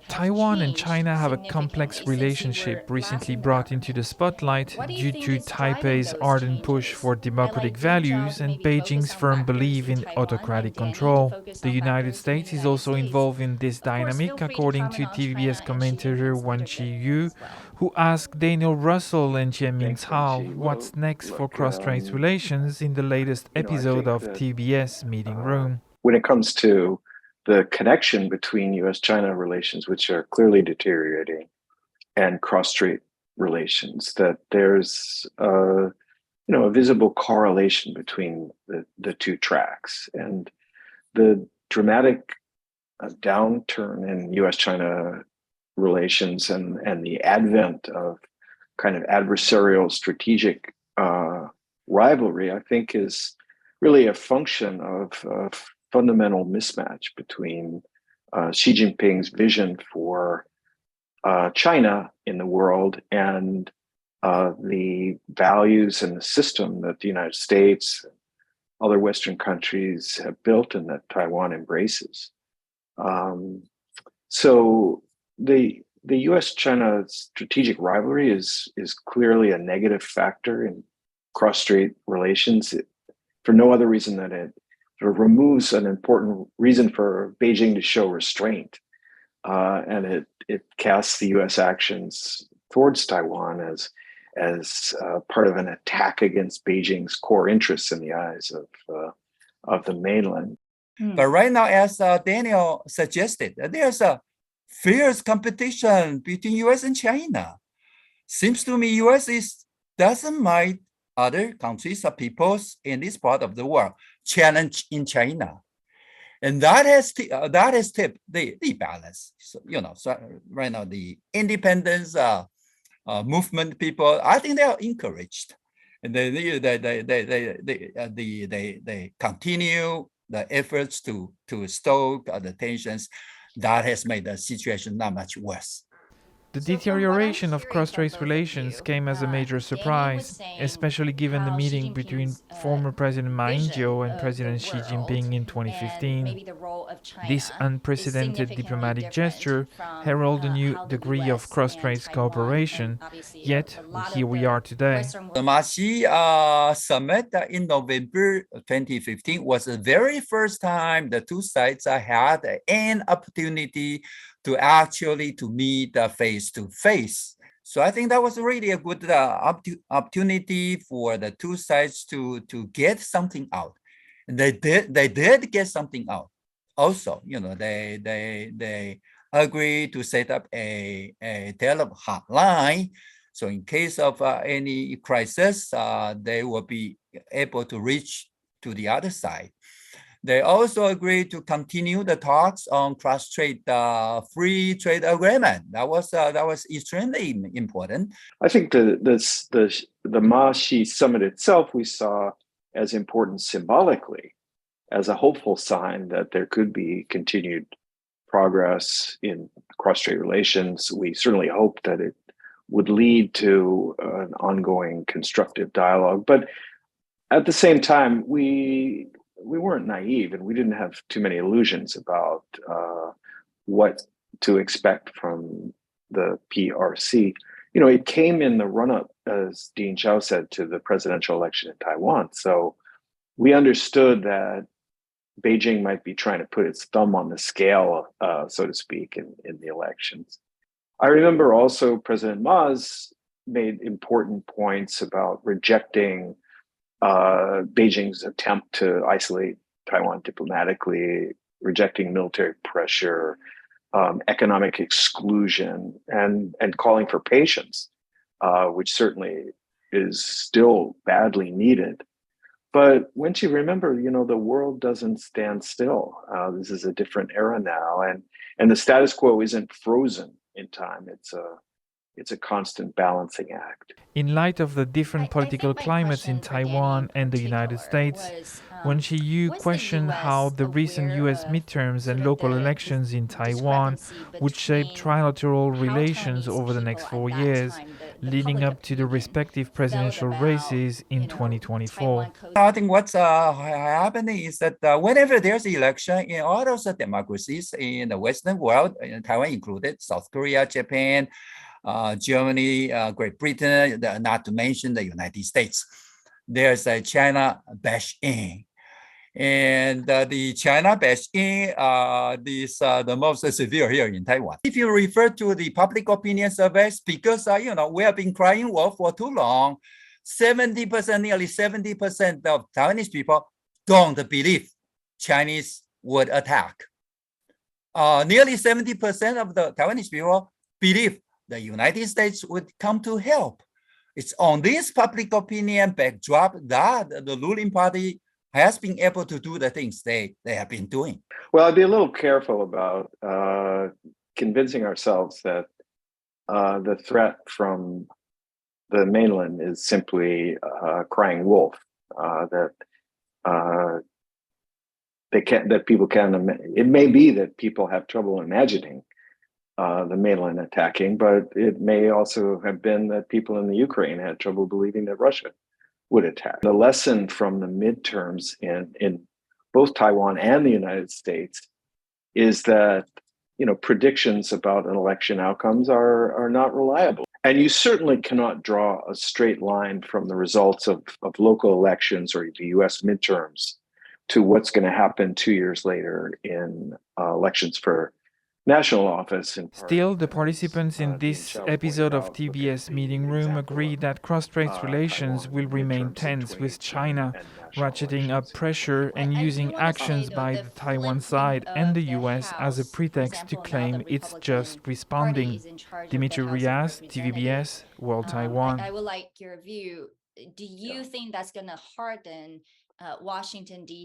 Taiwan and China have a complex relationship recently brought into the spotlight due to Taipei's ardent push for democratic values and Beijing's firm belief in autocratic control. The United States is also involved in this dynamic, according to TVBS commentator Wenchi Yu, who asked Daniel Russell and Jianmin Cao what's next for cross-strait relations in the latest episode of TVBS Meeting Room. When it comes to the connection between U.S.-China relations, which are clearly deteriorating, and cross-strait relations, that there's a visible correlation between the two tracks. And the dramatic downturn in U.S.-China relations and the advent of kind of adversarial strategic rivalry, I think, is really a function of fundamental mismatch between Xi Jinping's vision for China in the world and the values and the system that the United States and other Western countries have built and that Taiwan embraces. So the U.S.-China strategic rivalry is clearly a negative factor in cross-strait relations for no other reason than it sort of removes an important reason for Beijing to show restraint, and it casts the U.S. actions towards Taiwan as part of an attack against Beijing's core interests in the eyes of the mainland. But right now, as Daniel suggested, there's a fierce competition between U.S. and China. Seems to me U.S. doesn't mind other countries or peoples in this part of the world challenge in China. And that has tipped the balance. So, so right now the independence movement people, I think they are encouraged. And they continue the efforts to stoke the tensions. That has made the situation not much worse. The deterioration of cross-strait relations came as a major surprise, especially given the meeting between former President Ma Ying-jeou and President Xi Jinping in 2015. This unprecedented diplomatic gesture heralded a new degree of cross-strait cooperation, yet here we are today. The Ma-Xi summit in November 2015 was the very first time the two sides had an opportunity to actually meet face to face. So I think that was really a good opportunity for the two sides to get something out. And they did get something out. Also, they agreed to set up a telephone hotline. So in case of any crisis, they will be able to reach to the other side. They also agreed to continue the talks on cross-strait free trade agreement. That was extremely important. I think the Ma-Xi summit itself we saw as important symbolically, as a hopeful sign that there could be continued progress in cross-strait relations. We certainly hoped that it would lead to an ongoing constructive dialogue. But at the same time, we weren't naive and we didn't have too many illusions about what to expect from the PRC. It came in the run-up, as Dean Zhao said, to the presidential election in Taiwan. So we understood that Beijing might be trying to put its thumb on the scale, so to speak, in the elections. I remember also President Ma's made important points about rejecting Beijing's attempt to isolate Taiwan diplomatically, rejecting military pressure, economic exclusion, and calling for patience, which certainly is still badly needed. But once you remember, the world doesn't stand still. This is a different era now, and the status quo isn't frozen in time. it's a constant balancing act. In light of the different political climates in Taiwan and the United States, Wenchi Yu questioned how the recent U.S. midterms and local elections in Taiwan would shape trilateral relations over the next 4 years, leading up to the respective presidential races in 2024. I think what's happening is that whenever there's an election in all those democracies in the Western world, Taiwan included, South Korea, Japan, Germany, Great Britain, not to mention the United States, there's a China bash in. And the China bash in is the most severe here in Taiwan. If you refer to the public opinion surveys, because we have been crying wolf for too long, 70%, nearly 70% of Taiwanese people don't believe Chinese would attack. Nearly 70% of the Taiwanese people believe the United States would come to help. It's on this public opinion backdrop that the ruling party has been able to do the things they have been doing. Well, I'd be a little careful about convincing ourselves that the threat from the mainland is simply crying wolf. That people can. It may be that people have trouble imagining the mainland attacking, but it may also have been that people in the Ukraine had trouble believing that Russia would attack. The lesson from the midterms in both Taiwan and the United States is that predictions about an election outcomes are not reliable. And you certainly cannot draw a straight line from the results of local elections or the US midterms to what's going to happen 2 years later in elections for national office. Still, the participants in this episode of TVBS Meeting Room agree that cross-strait relations will remain tense with China, ratcheting up pressure and using actions by the Taiwan side and the US as a pretext to claim it's just responding. Dimitri Rias, TVBS, World Taiwan. I would like your view. Do you think that's going to harden Washington, D.C.